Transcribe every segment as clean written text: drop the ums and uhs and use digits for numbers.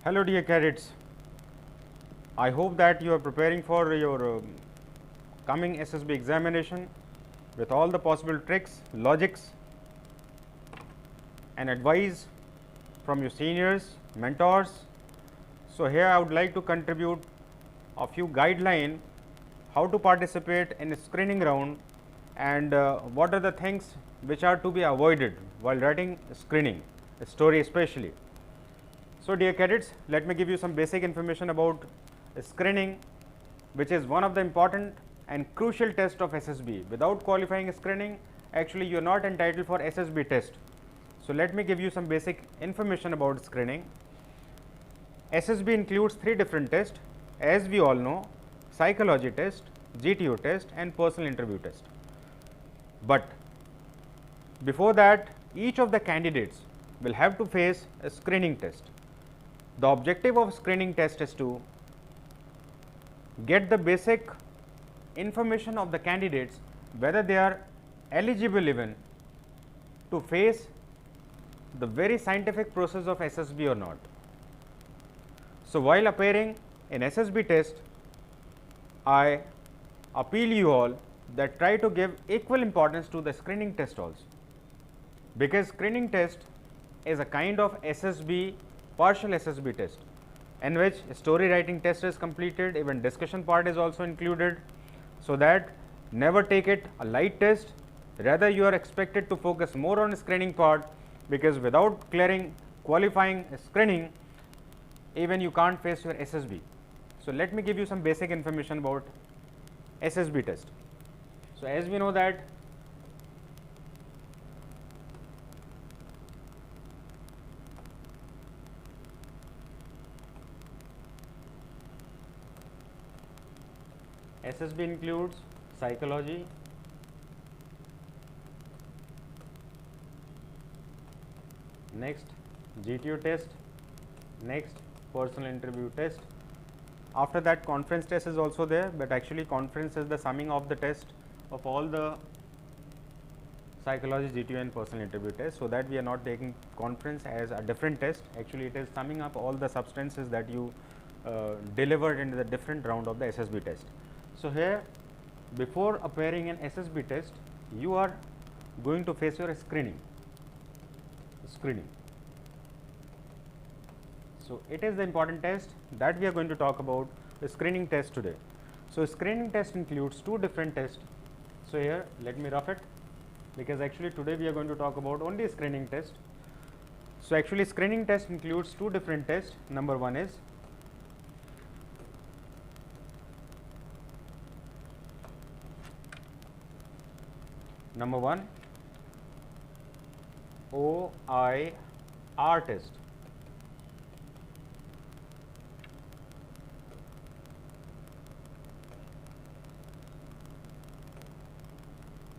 Hello dear cadets, I hope that you are preparing for your coming SSB examination with all the possible tricks, logics and advice from your seniors, mentors. So here I would like to contribute a few guidelines how to participate in a screening round and what are the things which are to be avoided while writing screening, a story especially. So dear cadets, let me give you some basic information about screening, which is one of the important and crucial test of SSB. Without qualifying screening, actually you are not entitled for SSB test. So let me give you some basic information about screening. SSB includes 3 different tests, as we all know: psychology test, GTO test and personal interview test. But before that, each of the candidates will have to face a screening test. The objective of screening test is to get the basic information of the candidates, whether they are eligible even to face the very scientific process of SSB or not. So while appearing in SSB test, I appeal you all that try to give equal importance to the screening test also, because screening test is a kind of SSB, partial SSB test, in which story writing test is completed, even discussion part is also included. So that never take it a light test, rather you are expected to focus more on screening part, because without clearing qualifying screening, even you can't face your SSB. So let me give you some basic information about SSB test. So as we know that SSB includes psychology, next GTO test, next personal interview test. After that conference test is also there, but actually conference is the summing of the test of all the psychology, GTO and personal interview test, so that we are not taking conference as a different test. Actually it is summing up all the substances that you delivered in the different round of the SSB test. So here, before appearing in SSB test, you are going to face your screening. So it is the important test that we are going to talk about, the screening test today. So screening test includes 2 different tests. So here let me rough it, because actually today we are going to talk about only screening test. So actually screening test includes 2 different tests. Number 1 is OIR test.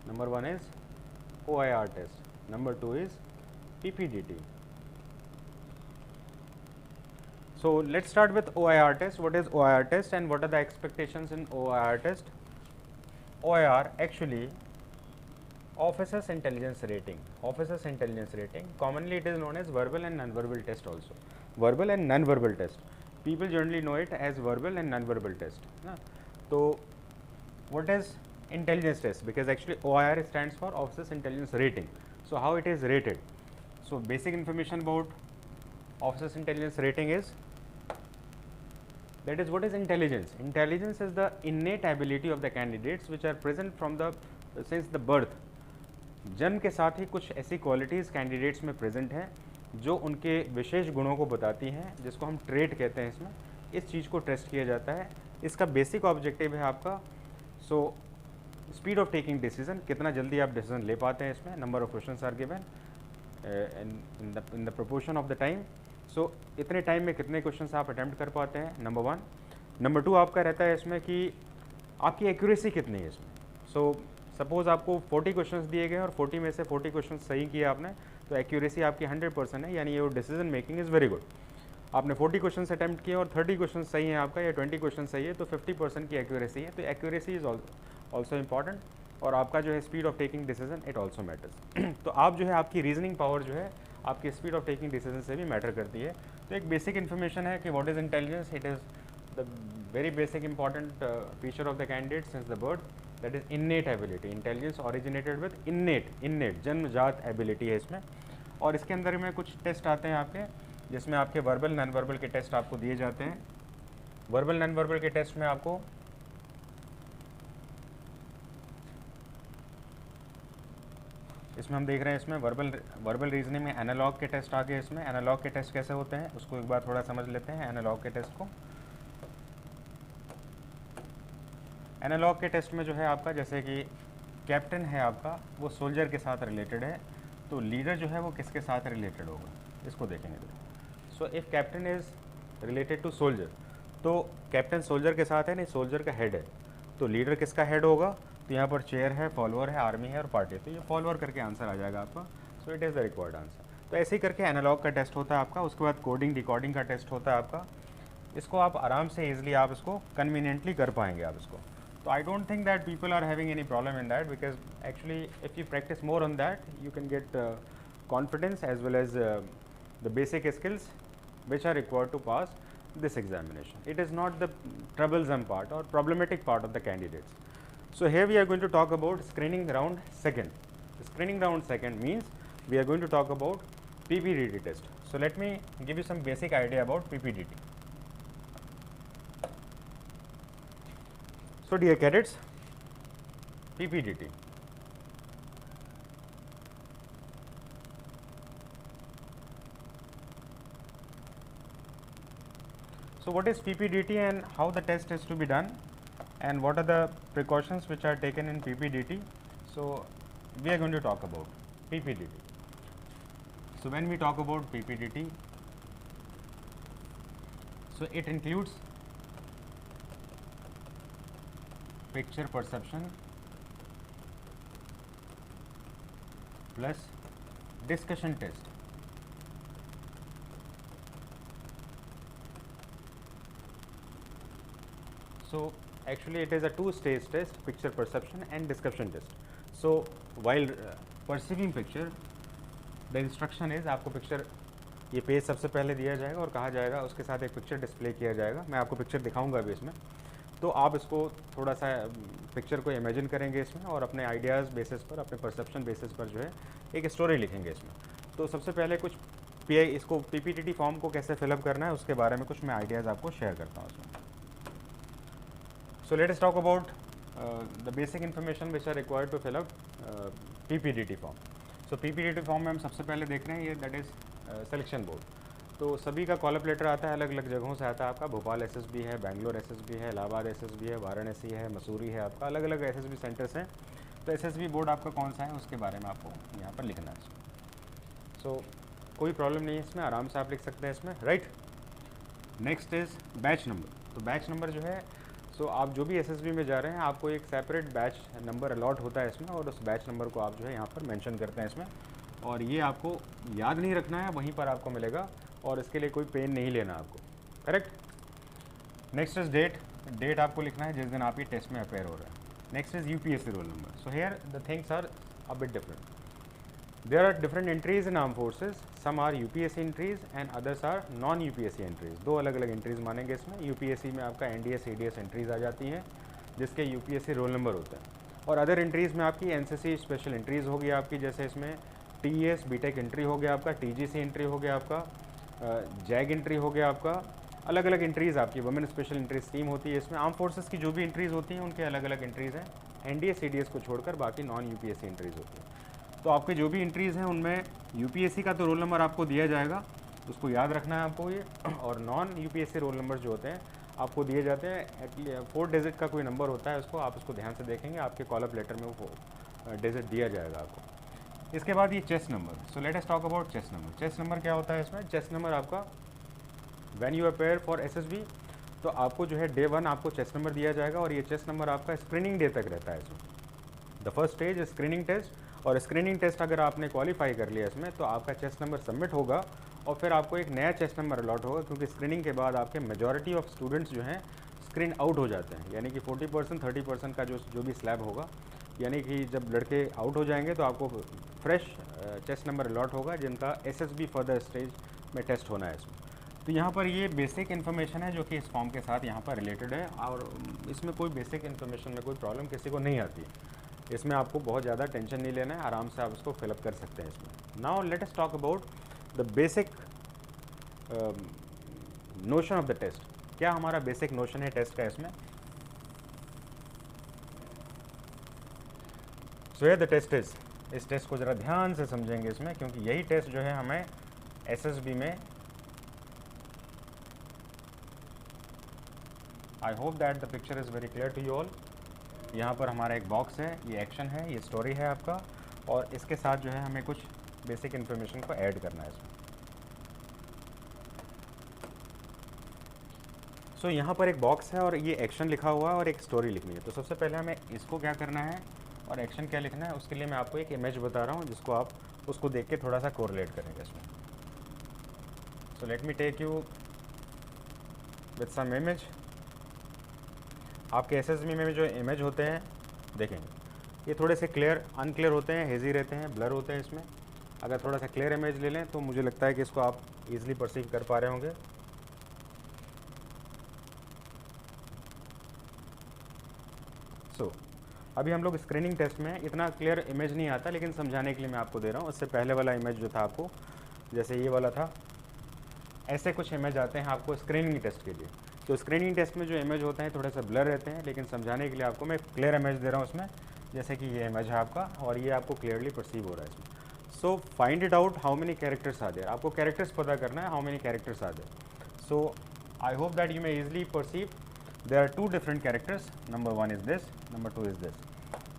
Number 1 is OIR test. Number 2 is PPDT. So let's start with OIR test. What is OIR test and what are the expectations in OIR test? OIR actually Officers Intelligence Rating. Officers Intelligence Rating, commonly it is known as verbal and non-verbal test also. Verbal and non-verbal test. People generally know it as verbal and non-verbal test. So what is intelligence test? Because actually OIR stands for Officers Intelligence Rating. So how it is rated? So basic information about Officers Intelligence Rating is, that is, what is intelligence? Intelligence is the innate ability of the candidates which are present from the since the birth. जन्म के साथ ही कुछ ऐसी qualities candidates में present हैं जो उनके विशेष गुणों को बताती हैं, जिसको हम ट्रेट कहते हैं। इसमें इस चीज़ को टेस्ट किया जाता है। इसका बेसिक ऑब्जेक्टिव है आपका स्पीड ऑफ टेकिंग डिसीजन, कितना जल्दी आप डिसीजन ले पाते हैं। इसमें number of questions are given in the proportion of the time. So इतने टाइम में कितने क्वेश्चंस आप अटैम्प्ट कर पाते हैं, नंबर 1। नंबर 2 आपका रहता है इसमें कि आपकी एक्यूरेसी कितनी है इसमें। सो सपोज आपको 40 क्वेश्चंस दिए गए और 40 में से 40 क्वेश्चन सही किया आपने, तो एक्यूरेसी आपकी 100% है, यानी your decision making is very good. आपने 40 क्वेश्चन अटैम्प्ट किए और 30 क्वेश्चन सही है आपका, या 20 क्वेश्चन सही है, तो 50% की एक्यूरेसी है। तो एक्यूरेसी इज ऑल्सो इम्पॉर्टेंट। और आपका जो है speed of taking decision, it also matters. तो आप जो है आपकी रीजनिंग पावर जो है आपकी स्पीड ऑफ टेकिंग डिसीजन से भी मैटर करती है। तो एक बेसिक इन्फॉर्मेशन है कि what is intelligence. It is the very basic important feature of the candidate since the birth, that is innate ability. Intelligence originated with innate जन्मजात ability है इसमें। और इसके अंदर में कुछ टेस्ट आते हैं आपके, जिसमें आपके वर्बल नॉन वर्बल के टेस्ट आपको दिए जाते हैं। वर्बल नॉन वर्बल के टेस्ट में आपको इसमें हम देख रहे हैं इसमें वर्बल रीजनिंग में एनालॉग के टेस्ट आ गए। इसमें एनालॉग के टेस्ट कैसे होते हैं उसको एक बार थोड़ा समझ लेते हैं एनालॉग के टेस्ट को। एनालॉग के टेस्ट में जो है आपका, जैसे कि कैप्टन है आपका, वो सोल्जर के साथ रिलेटेड है, तो लीडर जो है वो किसके साथ रिलेटेड होगा, इसको देखेंगे। So if captain is related to soldier, तो कैप्टन सोल्जर के साथ है, नहीं सोल्जर का हेड है, तो लीडर किसका हेड होगा, तो यहाँ पर चेयर है, फॉलोअर है, आर्मी है और पार्टी है, तो ये फॉलोअर करके आंसर आ जाएगा आपका। So it is the required answer. तो ऐसे ही करके एनालॉग का टेस्ट होता है आपका। उसके बाद कोडिंग डिकोडिंग का टेस्ट होता है आपका। इसको आप आराम से ईजिली आप इसको कन्वीनियंटली कर पाएंगे आप इसको। So I don't think that people are having any problem in that, because actually if you practice more on that, you can get confidence as well as the basic skills which are required to pass this examination. It is not the troublesome part or problematic part of the candidates. So here we are going to talk about screening round second. The screening round second means we are going to talk about PPDT test. So let me give you some basic idea about PPDT. So dear cadets, PPDT. So what is PPDT and how the test is to be done, and what are the precautions which are taken in PPDT? So we are going to talk about PPDT. So when we talk about PPDT, so it includes picture perception plus discussion test. So actually it is a two-stage test, picture perception and discussion test. So while perceiving picture, the instruction is आपको picture, ये page सबसे पहले दिया जाएगा और कहा जाएगा उसके साथ एक पिक्चर डिस्प्ले किया जाएगा। मैं आपको पिक्चर दिखाऊंगा अभी इसमें, तो आप इसको थोड़ा सा पिक्चर को इमेजिन करेंगे इसमें और अपने आइडियाज़ बेसिस पर, अपने परसेप्शन बेसिस पर जो है एक स्टोरी लिखेंगे इसमें। तो सबसे पहले कुछ इसको PPDT फॉर्म को कैसे फिलअप करना है उसके बारे में कुछ मैं आइडियाज़ आपको शेयर करता हूँ इसमें। So let us talk about the basic information which are required to fill up PPDT form. So PPDT form में हम सबसे पहले देख रहे हैं ये, दैट इज़ सिलेक्शन बोर्ड। तो सभी का कॉल अप लेटर आता है, अलग अलग जगहों से आता है आपका। भोपाल SSB है, बेंगलोर SSB है, इलाहाबाद SSB है, वाराणसी है, मसूरी है, आपका अलग अलग SSB सेंटर्स हैं। तो SSB बोर्ड आपका कौन सा है उसके बारे में आपको यहाँ पर लिखना है। सो कोई प्रॉब्लम नहीं है इसमें, आराम से आप लिख सकते हैं इसमें, right. Next is batch number. तो बैच नंबर जो है, सो आप जो भी SSB में जा रहे हैं आपको एक सेपरेट बैच नंबर अलॉट होता है इसमें, और उस बैच नंबर को आप जो है यहाँ पर मेंशन करते हैं इसमें, और ये आपको याद नहीं रखना है, वहीं पर आपको मिलेगा और इसके लिए कोई पेन नहीं लेना आपको, करेक्ट। नेक्स्ट इज डेट आपको लिखना है जिस दिन आप ये टेस्ट में अपेयर हो रहे हैं। Next is UPSC roll number. So here the things are a bit different. There are different entries in arm forces, some are UPSC entries and others are non UPSC entries. दो अलग अलग entries मानेंगे इसमें। UPSC में आपका NDS ADS entries आ जाती हैं जिसके UPSC रोल नंबर होता है, और अदर एंट्रीज में आपकी NCC स्पेशल एंट्रीज होगी आपकी, जैसे इसमें TES BTEC एंट्री हो गया आपका, TGC एंट्री हो गया आपका, जैग एंट्री हो गया आपका। अलग अलग एंट्रीज़ आपकी वुमेन स्पेशल एंट्रीज टीम होती है इसमें। आर्म फोर्सेस की जो भी एंट्रीज़ होती हैं उनके अलग अलग एंट्रीज़ हैं। NDS ADS को छोड़कर बाकी नॉन UPSC एंट्रीज़ होती हैं। तो आपके जो भी एंट्रीज़ हैं उनमें UPSC का तो रोल नंबर आपको दिया जाएगा, उसको याद रखना है आपको ये, और नॉन UPSC रोल नंबर जो होते हैं आपको दिए जाते हैं। 4 डिजिट का कोई नंबर होता है, उसको आप उसको ध्यान से देखेंगे, आपके कॉल अप लेटर में वो डिजिट दिया जाएगा आपको। इसके बाद ये chest number. So let us talk about chest number. Chest number क्या होता है इसमें? चेस्ट नंबर आपका when you appear for SSB, तो आपको जो है डे 1 आपको चेस्ट नंबर दिया जाएगा, और ये चेस्ट नंबर आपका स्क्रीनिंग डे तक रहता है इसमें। The first stage is screening test, और स्क्रीनिंग टेस्ट अगर आपने क्वालिफाई कर लिया इसमें तो आपका चेस्ट नंबर सबमिट होगा, और फिर आपको एक नया चेस्ट नंबर अलॉट होगा, क्योंकि स्क्रीनिंग के बाद आपके मेजॉरिटी ऑफ स्टूडेंट्स जो हैं स्क्रीन आउट हो जाते हैं, यानी कि 40% 30% का जो भी स्लैब होगा, यानी कि जब लड़के आउट हो जाएंगे तो आपको फ्रेश टेस्ट नंबर अलॉट होगा जिनका SSB फर्दर स्टेज में टेस्ट होना है इसमें। तो यहाँ पर ये बेसिक इन्फॉर्मेशन है जो कि इस फॉर्म के साथ यहाँ पर रिलेटेड है, और इसमें कोई बेसिक इन्फॉर्मेशन में कोई प्रॉब्लम किसी को नहीं आती है। इसमें आपको बहुत ज़्यादा टेंशन नहीं लेना है, आराम से आप इसको फिलअप कर सकते हैं इसमें। Now let us talk about the basic notion of the test. क्या हमारा बेसिक नोशन है टेस्ट का इसमें? सो ये द टेस्ट इज, इस टेस्ट को ज़रा ध्यान से समझेंगे इसमें, क्योंकि यही टेस्ट जो है हमें SSB में, I hope that the picture is very clear to you all. यहाँ पर हमारा एक बॉक्स है, ये एक्शन है, ये स्टोरी है आपका, और इसके साथ जो है हमें कुछ बेसिक इन्फॉर्मेशन को ऐड करना है इसमें। सो यहाँ पर एक बॉक्स है और ये एक्शन लिखा हुआ है और एक स्टोरी लिखनी है। तो सबसे पहले हमें इसको क्या करना है और एक्शन क्या लिखना है, उसके लिए मैं आपको एक इमेज बता रहा हूँ जिसको आप उसको देख के थोड़ा सा कोरिलेट करेंगे इसमें। So let me take you with some image. आपके SSB में जो इमेज होते हैं देखेंगे, ये थोड़े से क्लियर अनक्लियर होते हैं, हेजी रहते हैं, ब्लर होते हैं इसमें। अगर थोड़ा सा क्लियर इमेज ले लें तो मुझे लगता है कि इसको आप इजीली परसीव कर पा रहे होंगे। अभी हम लोग स्क्रीनिंग टेस्ट में इतना क्लियर इमेज नहीं आता, लेकिन समझाने के लिए मैं आपको दे रहा हूँ। उससे पहले वाला इमेज जो था आपको, जैसे ये वाला था, ऐसे कुछ इमेज आते हैं आपको स्क्रीनिंग टेस्ट के लिए। तो स्क्रीनिंग टेस्ट में जो इमेज होते हैं थोड़े से ब्लर रहते हैं, लेकिन समझाने के लिए आपको मैं क्लियर इमेज दे रहा हूँ उसमें। जैसे कि ये इमेज है आपका और ये आपको क्लियरली परसीव हो रहा है इसमें। So find it out how many characters are there. आपको कैरेक्टर्स पता करना है, how many characters are there. So I hope that you may easily perceive there are 2 different characters, number 1 is this, number 2 is this.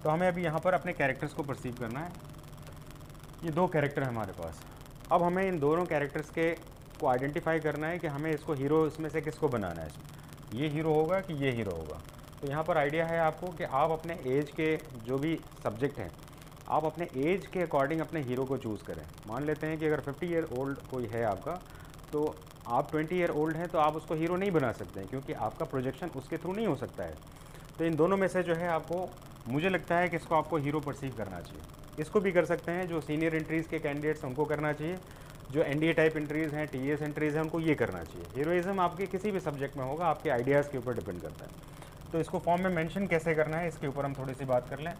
तो हमें अभी यहाँ पर अपने कैरेक्टर्स को परसीव करना है। ये 2 कैरेक्टर है हमारे पास। अब हमें इन दोनों कैरेक्टर्स के को आइडेंटिफाई करना है कि हमें इसको हीरो इसमें से किसको बनाना है इसमें। ये हीरो होगा कि ये हीरो होगा। तो यहाँ पर आइडिया है आपको कि आप अपने एज के जो भी सब्जेक्ट हैं, आप अपने एज के अकॉर्डिंग अपने हीरो को चूज़ करें। मान लेते हैं कि अगर 50 ईयर ओल्ड कोई है आपका, तो आप 20 ईयर ओल्ड हैं, तो आप उसको हीरो नहीं बना सकते हैं, क्योंकि आपका प्रोजेक्शन उसके थ्रू नहीं हो सकता है। तो इन दोनों में से जो है आपको, मुझे लगता है कि इसको आपको हीरो परसीव करना चाहिए। इसको भी कर सकते हैं, जो सीनियर एंट्रीज़ के कैंडिडेट्स हैं उनको करना चाहिए, जो NDA टाइप एंट्रीज़ हैं, TS एंट्रीज़ हैं, उनको ये करना चाहिए। हीरोइज़म आपके किसी भी सब्जेक्ट में होगा, आपके आइडियाज़ के ऊपर डिपेंड करता है। तो इसको फॉर्म में मेंशन कैसे करना है, इसके ऊपर हम थोड़ी सी बात कर लें।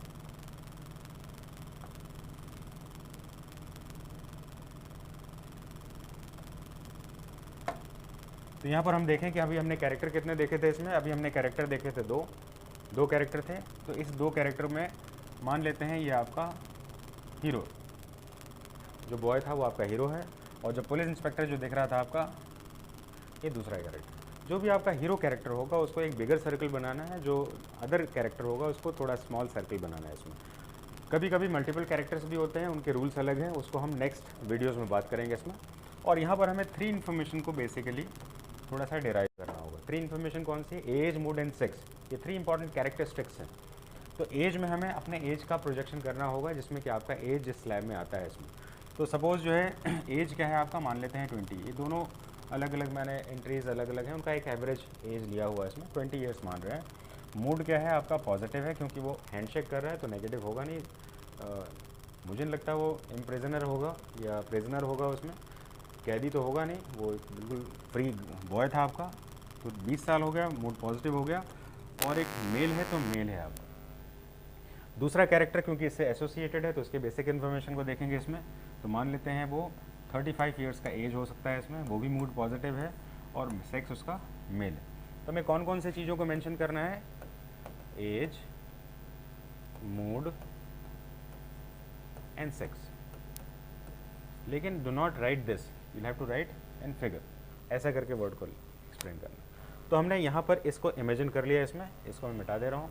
तो यहाँ पर हम देखें कि अभी हमने कैरेक्टर कितने देखे थे इसमें। अभी हमने कैरेक्टर देखे थे दो कैरेक्टर थे। तो इस 2 कैरेक्टर में मान लेते हैं ये आपका हीरो, जो बॉय था वो आपका हीरो है, और जो पुलिस इंस्पेक्टर जो दिख रहा था आपका, ये दूसरा कैरेक्टर। जो भी आपका हीरो कैरेक्टर होगा उसको एक बिगर सर्कल बनाना है, जो अदर कैरेक्टर होगा उसको थोड़ा स्मॉल सर्कल बनाना है इसमें। कभी कभी मल्टीपल कैरेक्टर्स भी होते हैं, उनके रूल्स अलग हैं, उसको हम नेक्स्ट वीडियोज़ में बात करेंगे इसमें। और यहाँ पर हमें 3 इन्फॉर्मेशन को बेसिकली थोड़ा सा डिराइव करना होगा। 3 इन्फॉर्मेशन कौन सी? Age, mood and sex. ये 3 इंपॉर्टेंट कैरेक्टरिस्टिक्स हैं। तो एज में हमें अपने एज का प्रोजेक्शन करना होगा, जिसमें कि आपका एज जिस स्लैब में आता है इसमें। तो सपोज़ जो है एज क्या है आपका, मान लेते हैं 20। ये दोनों अलग अलग, मैंने एंट्रीज़ अलग अलग हैं, उनका एक एवरेज एज लिया हुआ है इसमें, 20 ईयर्स मान रहे हैं। मूड क्या है आपका, पॉजिटिव है, क्योंकि वो हैंडशेक कर रहा है तो नेगेटिव होगा नहीं। मुझे नहीं लगता वो इम्प्रिजनर होगा या प्रिजनर होगा, उसमें कैदी तो होगा नहीं, वो बिल्कुल फ्री बॉय था आपका। तो 20 साल हो गया, मूड पॉजिटिव हो गया, और एक मेल है तो मेल है आपका। दूसरा कैरेक्टर क्योंकि इससे एसोसिएटेड है तो उसके बेसिक इन्फॉर्मेशन को देखेंगे इसमें। तो मान लेते हैं वो 35 ईयर्स का एज हो सकता है इसमें, वो भी मूड पॉजिटिव है, और सेक्स उसका मेल है। तो हमें कौन कौन से चीज़ों को मेंशन करना है? Age, mood and sex. लेकिन do not write this, you have to write in figure. ऐसा करके वर्ड को एक्सप्लेन करना। तो हमने यहाँ पर इसको इमेजिन कर लिया इसमें, इसको मैं मिटा दे रहा हूँ।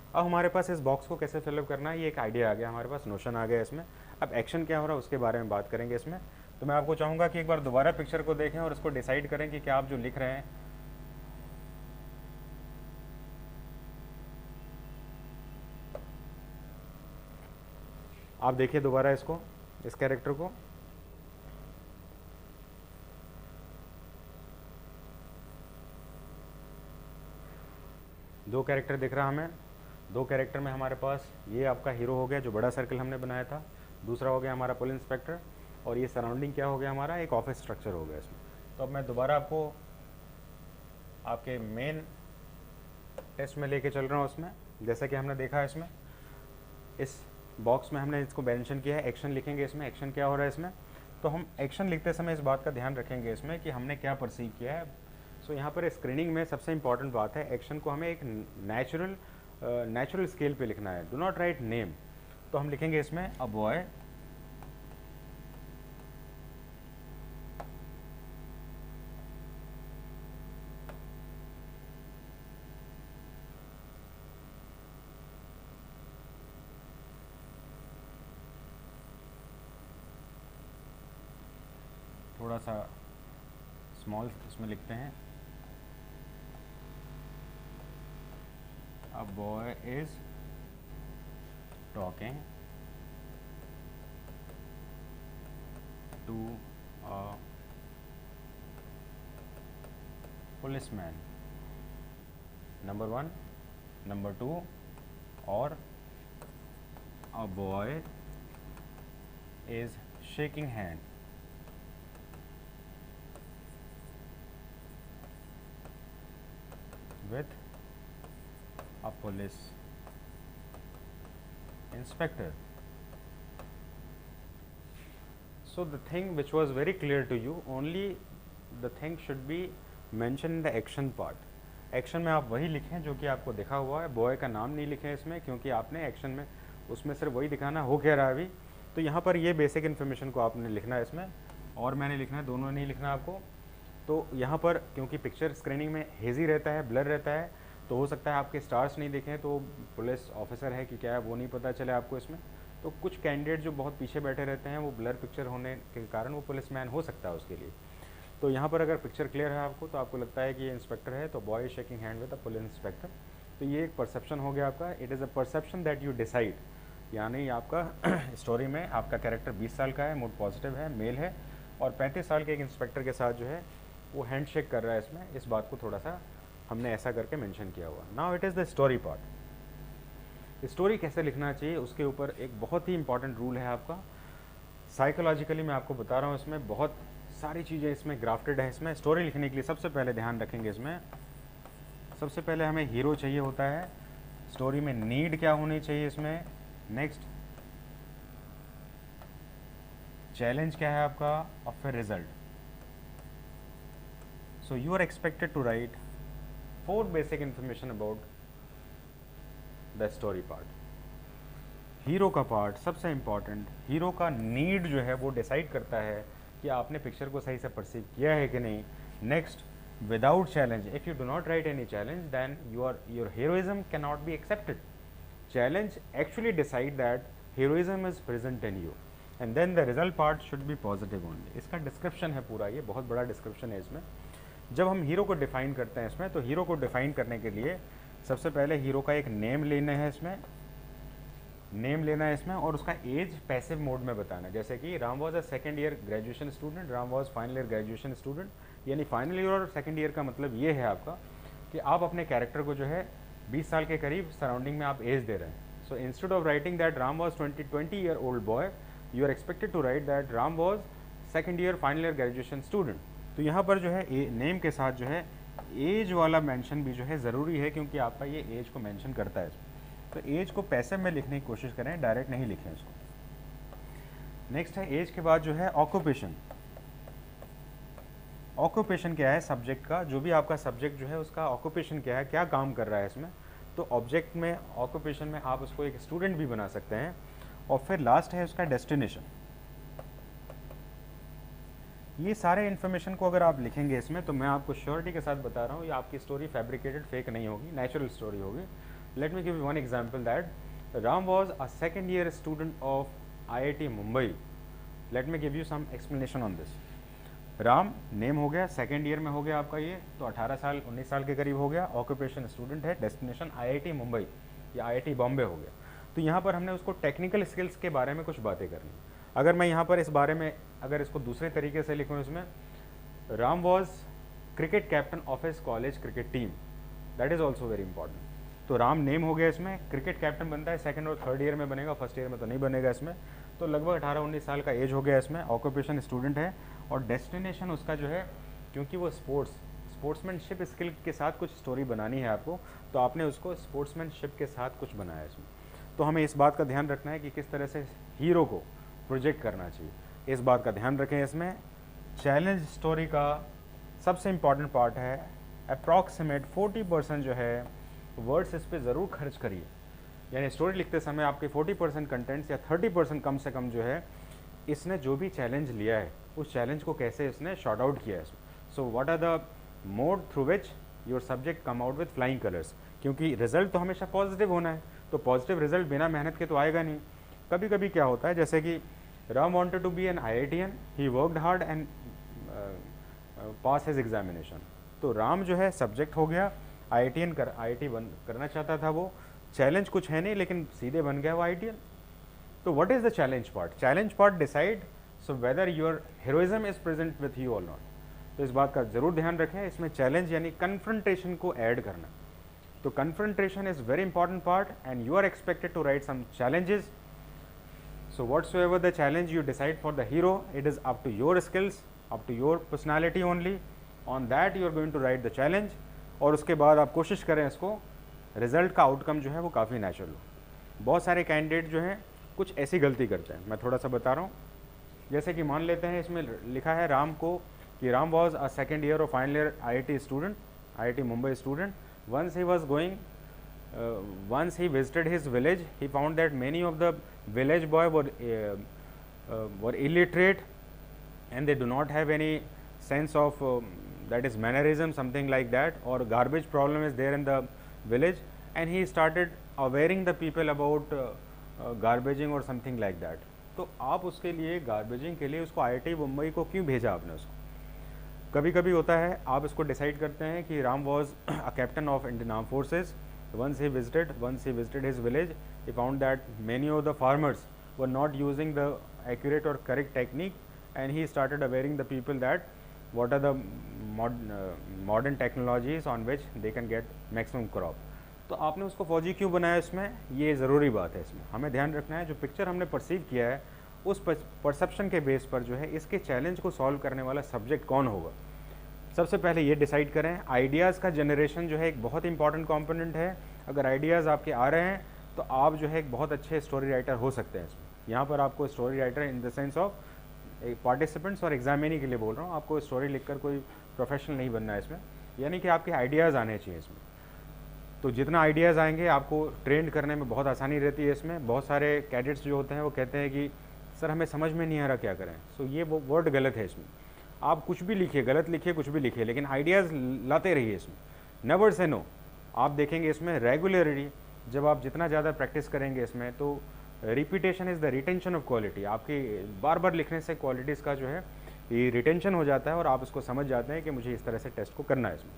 अब हमारे पास इस बॉक्स को कैसे फिलअप करना है, ये एक आइडिया आ गया हमारे पास, नोशन आ गया इसमें। अब एक्शन क्या हो रहा है उसके बारे में बात करेंगे इसमें। तो मैं आपको चाहूँगा कि एक बार दोबारा पिक्चर को देखें और इसको डिसाइड करें कि क्या आप जो लिख रहे हैं, आप देखिए दोबारा इसको, इस कैरेक्टर को। दो कैरेक्टर दिख रहा हमें। दो कैरेक्टर में हमारे पास ये आपका हीरो हो गया जो बड़ा सर्कल हमने बनाया था, दूसरा हो गया हमारा पुलिस इंस्पेक्टर, और ये सराउंडिंग क्या हो गया हमारा, एक ऑफिस स्ट्रक्चर हो गया इसमें। तो अब मैं दोबारा आपको आपके मेन टेस्ट में लेके चल रहा हूँ। उसमें जैसा कि हमने देखा है, इसमें इस बॉक्स में हमने इसको मेंशन किया है, एक्शन लिखेंगे इसमें, एक्शन क्या हो रहा है इसमें। तो हम एक्शन लिखते समय इस बात का ध्यान रखेंगे इसमें कि हमने क्या परसीव किया है। सो यहाँ पर स्क्रीनिंग में सबसे इंपॉर्टेंट बात है, एक्शन को हमें एक नेचुरल स्केल पे लिखना है। Do not write name. तो हम लिखेंगे इसमें अ बॉय थोड़ा सा स्मॉल इसमें लिखते हैं, a boy is talking to a policeman, number 1, number 2, और a boy is shaking hand with a police inspector. So the thing which was very clear to you, only the thing should be mentioned in the action part. Action में आप वही लिखें जो कि आपको दिखा हुआ है, बॉय का नाम नहीं लिखें इसमें, क्योंकि आपने एक्शन में उसमें सिर्फ वही दिखाना हो क्या रहा है अभी। तो यहाँ पर ये बेसिक इन्फॉर्मेशन को आपने लिखना है इसमें, और मैंने लिखना है, दोनों नहीं लिखना आपको। तो यहाँ पर क्योंकि पिक्चर स्क्रीनिंग में हेजी रहता है, ब्लर रहता है, तो हो सकता है आपके स्टार्स नहीं दिखें, तो पुलिस ऑफिसर है कि क्या है वो नहीं पता चले आपको इसमें। तो कुछ कैंडिडेट जो बहुत पीछे बैठे रहते हैं, वो ब्लर पिक्चर होने के कारण वो पुलिसमैन हो सकता है उसके लिए। तो यहाँ पर अगर पिक्चर क्लियर है आपको, तो आपको लगता है कि ये इंस्पेक्टर है, तो boy shaking hand with the police inspector. तो ये एक परसेप्शन हो गया आपका। It is a perception that you decide, यानी आपका स्टोरी में आपका कैरेक्टर 20 साल का है, मूड पॉजिटिव है, मेल है, और 35 साल के एक इंस्पेक्टर के साथ जो है वो हैंड शेक कर रहा है इसमें। इस बात को थोड़ा सा हमने ऐसा करके मेंशन किया हुआ। Now it is the story part. Story कैसे लिखना चाहिए उसके ऊपर एक बहुत ही इंपॉर्टेंट रूल है आपका। साइकोलॉजिकली मैं आपको बता रहा हूँ, इसमें बहुत सारी चीज़ें इसमें ग्राफ्टेड है। इसमें स्टोरी लिखने के लिए सबसे पहले ध्यान रखेंगे, इसमें सबसे पहले हमें हीरो चाहिए होता है, स्टोरी में नीड क्या होनी चाहिए इसमें, नेक्स्ट चैलेंज क्या है आपका, और फिर result. So you are expected to write 4 basic information about the story part. Hero का पार्ट सबसे इम्पॉर्टेंट, हीरो का नीड जो है वो डिसाइड करता है कि आपने पिक्चर को सही से परसीव किया है कि नहीं। Next, without challenge, if you do not write any challenge then your heroism can not be accepted. Challenge actually decide that heroism is present in you, and then the result part should be positive only. इसका description है पूरा, ये बहुत बड़ा description है इसमें। जब हम हीरो को डिफ़ाइन करते हैं इसमें, तो हीरो को डिफ़ाइन करने के लिए सबसे पहले हीरो का एक नेम लेना है इसमें, नेम लेना है इसमें, और उसका एज पैसिव मोड में बताना है। जैसे कि Ram was a second year graduation student, Ram was final year graduation student. यानी फाइनल ईयर और सेकेंड ईयर का मतलब ये है आपका कि आप अपने कैरेक्टर को जो है 20 साल के करीब सराउंडिंग में आप एज दे रहे हैं। So instead of writing that Ram was 20 year old boy, you are expected to write that Ram was second year final year graduation student. तो यहाँ पर जो है नेम के साथ जो है एज वाला मेंशन भी जो है ज़रूरी है, क्योंकि आपका ये एज को मेंशन करता है। तो एज को पैसिव में लिखने की कोशिश करें, डायरेक्ट नहीं लिखें इसको। नेक्स्ट है एज के बाद जो है ऑक्यूपेशन। ऑक्यूपेशन क्या है सब्जेक्ट का, जो भी आपका सब्जेक्ट जो है उसका ऑक्यूपेशन क्या है, क्या काम कर रहा है इसमें। तो ऑब्जेक्ट में ऑक्यूपेशन में आप उसको एक स्टूडेंट भी बना सकते हैं। और फिर लास्ट है उसका डेस्टिनेशन। ये सारे इन्फॉर्मेशन को अगर आप लिखेंगे इसमें, तो मैं आपको श्योरिटी के साथ बता रहा हूँ ये आपकी स्टोरी फैब्रिकेटेड फेक नहीं होगी, नेचुरल स्टोरी होगी। Let me give you one example that Ram was a second year student of IIT Mumbai. Let me give you some explanation on this. Ram name हो गया, सेकेंड ईयर में हो गया आपका ये, तो 18 साल 19 साल के करीब हो गया। ऑक्यूपेशन स्टूडेंट है, डेस्टिनेशन IIT मुंबई या IIT बॉम्बे हो गया। तो यहाँ पर हमने उसको टेक्निकल स्किल्स के बारे में कुछ बातें करनी। अगर मैं यहाँ पर इस बारे में अगर इसको दूसरे तरीके से लिखूँ इसमें, Ram was cricket captain of his college cricket team, that is also very important. तो राम नेम हो गया, इसमें क्रिकेट कैप्टन बनता है, सेकंड और थर्ड ईयर में बनेगा, फर्स्ट ईयर में तो नहीं बनेगा इसमें। तो लगभग 18-19 साल का एज हो गया इसमें, ऑक्यूपेशन स्टूडेंट है, और डेस्टिनेशन उसका जो है, क्योंकि वो स्पोर्ट्समैनशिप स्किल के साथ कुछ स्टोरी बनानी है आपको, तो आपने उसको स्पोर्ट्समैनशिप के साथ कुछ बनाया इसमें। तो हमें इस बात का ध्यान रखना है कि किस तरह से हीरो को प्रोजेक्ट करना चाहिए, इस बात का ध्यान रखें इसमें। चैलेंज स्टोरी का सबसे इम्पॉर्टेंट पार्ट है, अप्रॉक्सीमेट 40% जो है वर्ड्स इस पर ज़रूर खर्च करिए, यानी स्टोरी लिखते समय आपके 40% कंटेंट्स या 30% कम से कम जो है, इसने जो भी चैलेंज लिया है उस चैलेंज को कैसे इसने शॉर्ट आउट किया है। So what are the mode through which your subject come out with flying colours, क्योंकि रिजल्ट तो हमेशा पॉजिटिव होना है, तो पॉजिटिव रिजल्ट बिना मेहनत के तो आएगा नहीं। कभी कभी क्या होता है, जैसे कि Ram wanted to be an IITian, he worked hard and pass his examination. तो राम जो है सब्जेक्ट हो गया, IITian IIT करना चाहता था वो, चैलेंज कुछ है नहीं लेकिन सीधे बन गया वो IITian। तो what is the challenge part? Challenge part decide so whether your heroism is present with you और नॉट। तो इस बात का जरूर ध्यान रखें, इसमें चैलेंज यानी कन्फ्रंटेशन को ऐड करना। तो confrontation is very important part and you are expected to write some challenges. So whatsoever the challenge you decide for the hero, it is up to your skills, up to your personality only. On that you are going to write the challenge, और उसके बाद आप कोशिश करें इसको result का outcome जो है वो काफ़ी नेचुरल हो। बहुत सारे कैंडिडेट जो हैं कुछ ऐसी गलती करते हैं, मैं थोड़ा सा बता रहा हूँ। जैसे कि मान लेते हैं इसमें लिखा है राम को कि Ram was a second year और final year IIT student, IIT Mumbai student. Once he was going once he visited his village, he found that many of the village boy were illiterate and they do not have any sense of that is mannerism, something like that, or garbage problem is there in the village, and he started awareing the people about garbaging or something like that. तो आप उसके लिए गार्बेजिंग के लिए उसको IIT Mumbai को क्यों भेजा आपने उसको? कभी कभी होता है आप इसको डिसाइड करते हैं कि Ram was a captain of Indian arm forces. Once he visited his village, he found that many of the farmers were not using the accurate or correct technique, and he started awareing the people that what are the modern technologies on which they can get maximum crop. तो आपने उसको फौजी क्यों बनाया इसमें, ये ज़रूरी बात है। इसमें हमें ध्यान रखना है जो पिक्चर हमने परसीव किया है उस परसेप्शन के बेस पर जो है इसके चैलेंज को सॉल्व करने वाला सब्जेक्ट कौन होगा। सबसे पहले ये डिसाइड करें। आइडियाज़ का जनरेशन जो है एक बहुत इंपॉर्टेंट कंपोनेंट है। अगर आइडियाज़ आपके आ रहे हैं तो आप जो है एक बहुत अच्छे स्टोरी राइटर हो सकते हैं। इसमें यहाँ पर आपको story writer in the sense of participants और एग्जामिनी के लिए बोल रहा हूँ, आपको स्टोरी लिखकर कोई प्रोफेशनल नहीं बनना है इसमें, यानी कि आपके आइडियाज़ आने चाहिए इसमें। तो जितना आइडियाज़ आएंगे आपको ट्रेंड करने में बहुत आसानी रहती है इसमें। बहुत सारे कैडेट्स जो होते हैं वो कहते हैं कि सर हमें समझ में नहीं आ रहा क्या करें। सो ये वो वर्ड गलत है इसमें। आप कुछ भी लिखिए, गलत लिखिए, कुछ भी लिखिए, लेकिन आइडियाज़ लाते रहिए इसमें। Never say no. आप देखेंगे इसमें रेगुलरिटी, जब आप जितना ज़्यादा प्रैक्टिस करेंगे इसमें तो repetition is the retention of quality. आपकी बार बार लिखने से क्वालिटीज़ का जो है ये रिटेंशन हो जाता है और आप उसको समझ जाते हैं कि मुझे इस तरह से टेस्ट को करना है इसमें।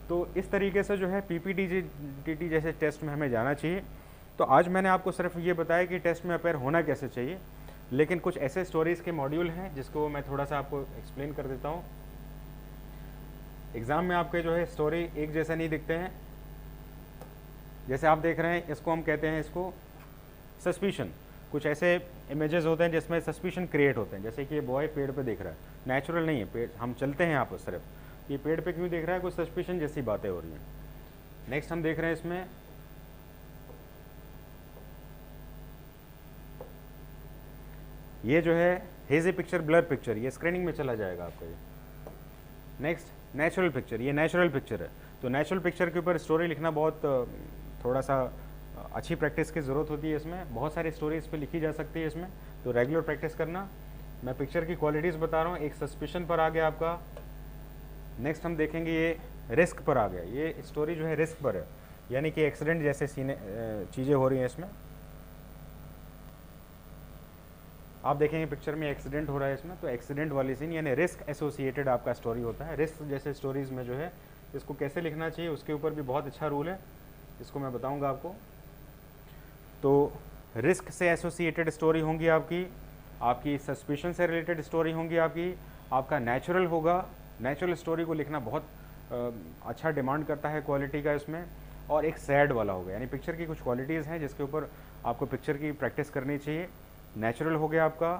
तो इस तरीके से जो है PPTGT जैसे टेस्ट में हमें जाना चाहिए। तो आज मैंने आपको सिर्फ ये बताया कि टेस्ट में अपेयर होना कैसे चाहिए, लेकिन कुछ ऐसे स्टोरीज़ के मॉड्यूल हैं जिसको मैं थोड़ा सा आपको एक्सप्लेन कर देता हूँ। एग्ज़ाम में आपके जो है स्टोरी एक जैसे नहीं दिखते हैं। जैसे आप देख रहे हैं, इसको हम कहते हैं इसको सस्पिशन। कुछ ऐसे इमेजेस होते हैं जिसमें सस्पिशन क्रिएट होते हैं, जैसे कि ये बॉय पेड़ पे देख रहा है, नेचुरल नहीं है पेड़, हम चलते हैं यहाँ पर सिर्फ, ये पेड़ पे क्यों देख रहा है, कुछ सस्पिशन जैसी बातें हो रही हैं। नेक्स्ट हम देख रहे हैं इसमें ये जो है हेजी पिक्चर, ब्लर पिक्चर, ये स्क्रीनिंग में चला जाएगा आपका ये। नेक्स्ट नेचुरल पिक्चर, ये नेचुरल पिक्चर है। तो नेचुरल पिक्चर के ऊपर स्टोरी लिखना बहुत थोड़ा सा अच्छी प्रैक्टिस की ज़रूरत होती है इसमें। बहुत सारी स्टोरी इस पर लिखी जा सकती है इसमें, तो रेगुलर प्रैक्टिस करना। मैं पिक्चर की क्वालिटीज़ बता रहा हूँ। एक सस्पिशन पर आ गया आपका। नेक्स्ट हम देखेंगे ये रिस्क पर आ गया। ये स्टोरी जो है रिस्क पर है, यानी कि एक्सीडेंट जैसे चीज़ें हो रही हैं इसमें। आप देखेंगे पिक्चर में एक्सीडेंट हो रहा है इसमें, तो एक्सीडेंट वाली सीन यानी रिस्क एसोसिएटेड आपका स्टोरी होता है। रिस्क जैसे स्टोरीज़ में जो है इसको कैसे लिखना चाहिए उसके ऊपर भी बहुत अच्छा रूल है, इसको मैं बताऊंगा आपको। तो रिस्क से एसोसिएटेड स्टोरी होंगी आपकी सस्पिशन से रिलेटेड स्टोरी होंगी आपका नेचुरल होगा। नेचुरल स्टोरी को लिखना बहुत अच्छा डिमांड करता है क्वालिटी का इसमें। और एक सैड वाला हो गया। यानी पिक्चर की कुछ क्वालिटीज़ हैं जिसके ऊपर आपको पिक्चर की प्रैक्टिस करनी चाहिए। नेचुरल हो गया आपका,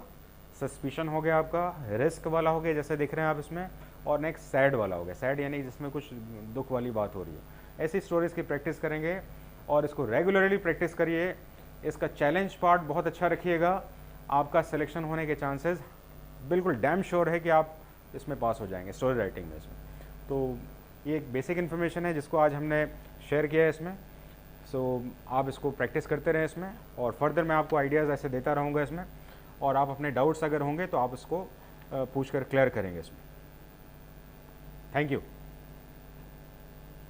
सस्पिशन हो गया आपका, रिस्क वाला हो गया जैसे देख रहे हैं आप इसमें, और नेक्स्ट सैड वाला हो गया। सैड यानी जिसमें कुछ दुख वाली बात हो रही है। ऐसी स्टोरीज़ की प्रैक्टिस करेंगे और इसको रेगुलरली प्रैक्टिस करिए। इसका चैलेंज पार्ट बहुत अच्छा रखिएगा, आपका सिलेक्शन होने के चांसेस बिल्कुल डैम श्योर है कि आप इसमें पास हो जाएंगे स्टोरी राइटिंग में इसमें। तो ये एक बेसिक इन्फॉर्मेशन है जिसको आज हमने शेयर किया है इसमें। सो आप इसको प्रैक्टिस करते रहें इसमें, और फर्दर मैं आपको आइडियाज़ ऐसे देता रहूँगा इसमें, और आप अपने डाउट्स अगर होंगे तो आप उसको पूछ कर क्लियर करेंगे इसमें। Thank you.